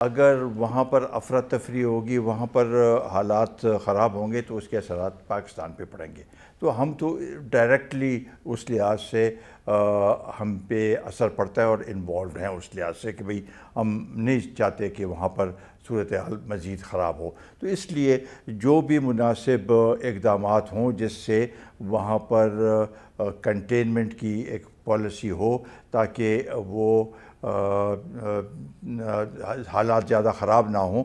اگر وہاں پر افراتفری ہوگی، وہاں پر حالات خراب ہوں گے تو اس کے اثرات پاکستان پہ پڑیں گے۔ تو ہم تو ڈائریکٹلی اس لحاظ سے ہم پہ اثر پڑتا ہے اور انوالوڈ ہیں اس لحاظ سے کہ بھئی ہم نہیں چاہتے کہ وہاں پر صورتحال مزید خراب ہو۔ تو اس لیے جو بھی مناسب اقدامات ہوں جس سے وہاں پر کنٹینمنٹ کی ایک پالیسی ہو تاکہ وہ حالات زیادہ خراب نہ ہوں،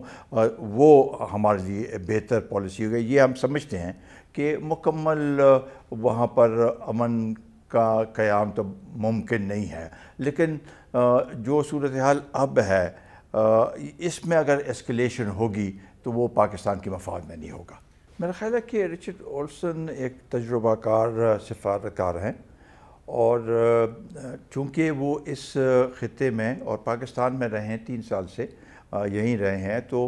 وہ ہمارے لیے بہتر پالیسی ہوگی۔ یہ ہم سمجھتے ہیں کہ مکمل وہاں پر امن کا قیام تو ممکن نہیں ہے، لیکن جو صورتحال اب ہے اس میں اگر ایسکلیشن ہوگی تو وہ پاکستان کے مفاد میں نہیں ہوگا۔ میرا خیال ہے کہ رچرڈ اولسن ایک تجربہ کار سفارتکار ہیں، اور چونکہ وہ اس خطے میں اور پاکستان میں رہے ہیں 3 سال سے یہیں رہے ہیں، تو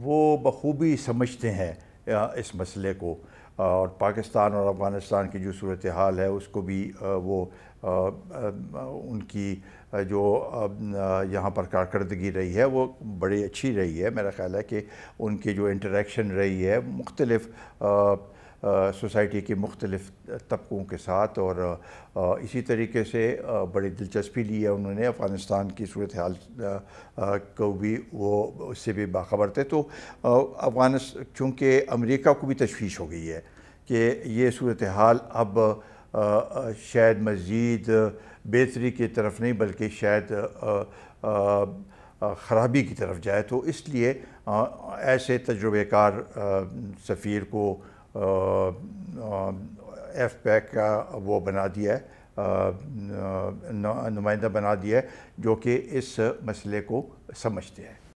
وہ بخوبی سمجھتے ہیں اس مسئلے کو، اور پاکستان اور افغانستان کی جو صورتحال ہے اس کو بھی وہ ان کی جو یہاں پر کارکردگی رہی ہے وہ بڑی اچھی رہی ہے۔ میرا خیال ہے کہ ان کی جو انٹریکشن رہی ہے مختلف سوسائٹی کے مختلف طبقوں کے ساتھ، اور اسی طریقے سے بڑی دلچسپی لی ہے انہوں نے افغانستان کی صورتحال کو بھی، وہ اس سے بھی باخبر تھے۔ تو چونکہ امریکہ کو بھی تشویش ہو گئی ہے کہ یہ صورتحال اب شاید مزید بہتری کی طرف نہیں بلکہ شاید خرابی کی طرف جائے، تو اس لیے ایسے تجربہ کار سفیر کو ایف پیک کا وہ بنا دیا ہے، نمائندہ بنا دیا ہے جو کہ اس مسئلے کو سمجھتے ہیں۔